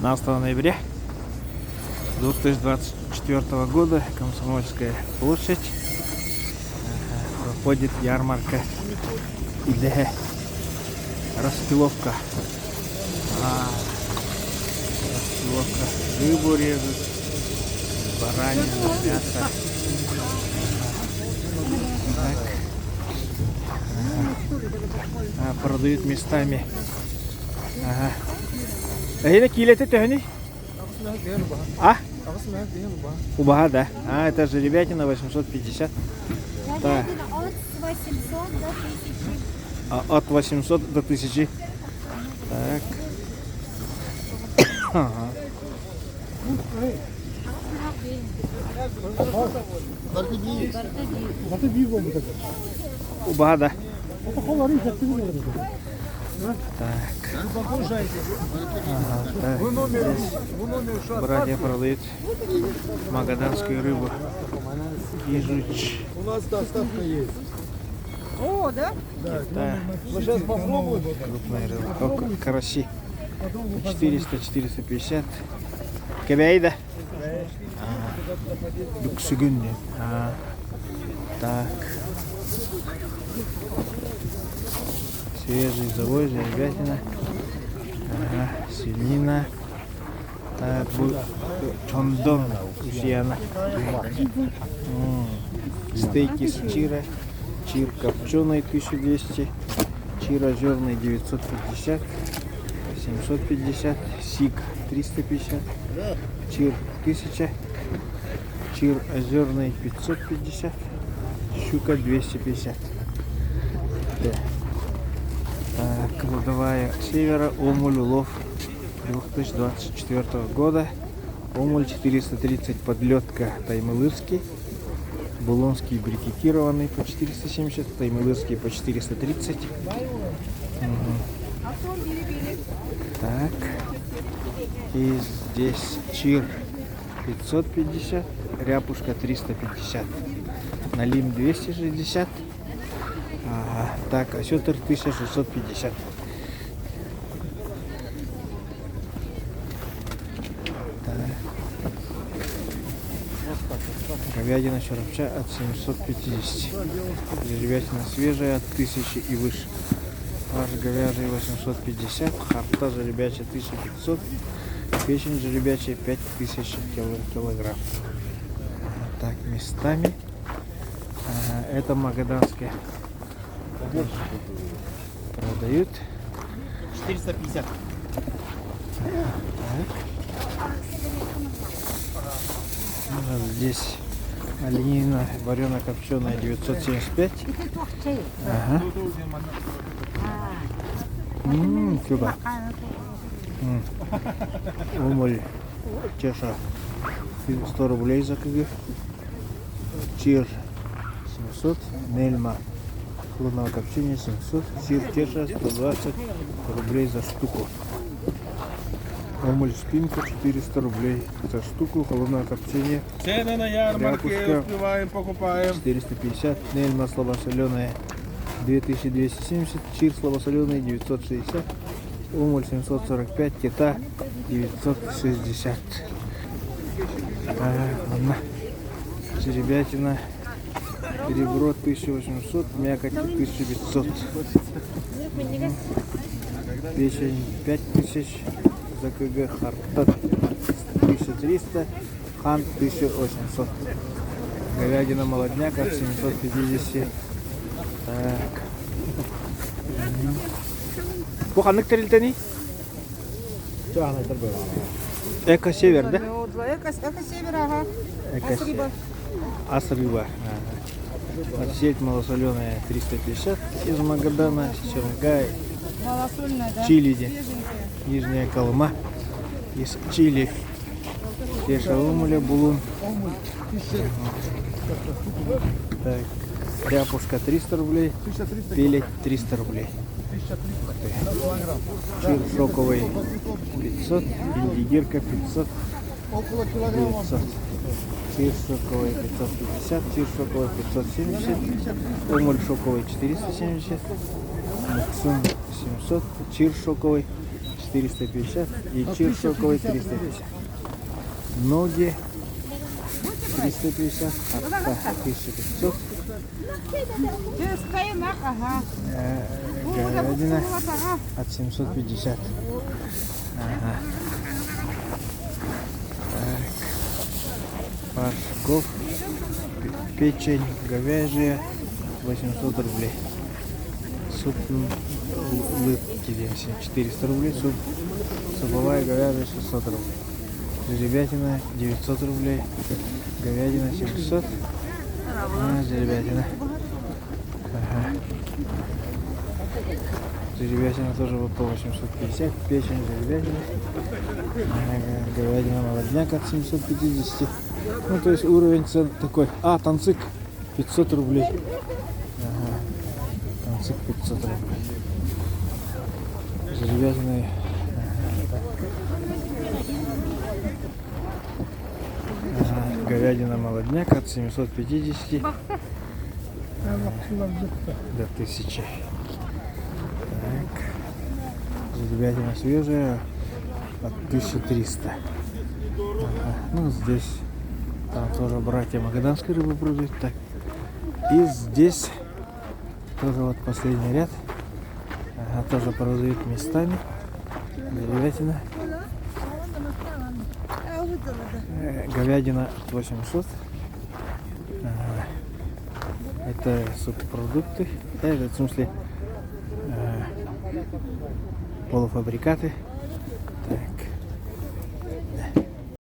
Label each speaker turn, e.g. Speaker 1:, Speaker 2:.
Speaker 1: 15 ноября 2024 года, Комсомольская площадь, проходит ярмарка или распиловка. Распиловка. Рыбу режут, баранину, мясо. Продают местами. Это килеты тёни? А? Убага, да. Это же ребятина 850. Да. От 800 до 1000. Так. Ага. Убага, да. Так. Братья продают магаданскую рыбу. Ежуч.
Speaker 2: У нас доставка есть.
Speaker 3: О, да?
Speaker 1: Да.
Speaker 2: Мы сейчас попробуем.
Speaker 1: Крупная рыба. Караси. 400-450. Кебейда. Люксугун. Так. Свежий завозжий, ребятина. Свинина. Так, чондон. Ушьяна. Стейки с чира. Чир копченый 1200. Чир озерный 950. 750. Сик 350. Чир 1000. Чир озерный 550. Щука 250. Да. Кладовая севера, Омуль, улов 2024 года. Омуль 430, подлетка Таймылырский. Булонский брикетированный по 470, Таймылырский по 430. Так. И здесь чир 550, ряпушка 350, налим 260. Так, осетр 1650. Так. Говядина черепча от 750. Жеребятина свежая от 1000 и выше. Фарш говяжий 850. Харта жеребячая 1500. Печень жеребячая 5000 килограмм. Так, местами. Это магаданская. Продают
Speaker 2: 450.
Speaker 1: Здесь оленина варено-копченая 975. Ага. Сюда. Омуль чеша 100 рублей за кг. Чир 700. Нельма хлебного копчения 700. Сир теша 120 рублей за штуку. Омуль спинка 400 рублей за штуку. Холодное копчение.
Speaker 2: Цены на ярмарке успеваем, покупаем.
Speaker 1: 450. Нельма слабосоленая 2270. Чир слабосоленый 960. Омуль 745. Кита 960. Ладно. Жеребятина. Перебро 1800, мякоть 1500. Печень 5000 за кг, харта 1300, хан 1800. Говядина молодняк от 750. Так. Буханок терильтени? Эко север, да?
Speaker 3: Эко север, ага.
Speaker 1: Эко Асриба. Сеть малосоленая 350 из Магадана, Чернгай,
Speaker 3: Малосольная, да?
Speaker 1: Чили, Нижняя Колыма, из Чили, Теша Омуля, Булун. Так, ряпушка 300 рублей, пелеть 300 рублей. Чир шоковый 500, индигирка 500, 900. Чир шоковый 550, чир шоковый 570, омуль шоковый 470, муксун 700, чир шоковый 450 и чир соковый 350. Ноги 350, отка 1500.
Speaker 3: Через каенак, ага.
Speaker 1: Говядина
Speaker 3: Вот, ага.
Speaker 1: от 750. Ага. Так. Паршков. Печень говяжья 800 рублей. Суп лытки 400 рублей. Суп суповая говяжья 600 рублей. Жеребятина 900 рублей. Говядина 700. Жеребятина. Ага. Жеребятина тоже вот по 850. Печень жеребятина. Говядина молодняк от 750. Ну, то есть уровень цен такой. А, танцик 500 рублей. Ага. Танцик 500 рублей. Жеребятина. Ага. Говядина молодняк от 750 до 1000. Так. Жеребятина свежая от 1300. Ага. Ну, здесь там тоже братья магаданской рыбы продают. Так. И здесь тоже вот последний ряд. Ага, тоже продают местами. Говядина. Говядина от 800. Ага. Это субпродукты. Это в смысле полуфабрикаты.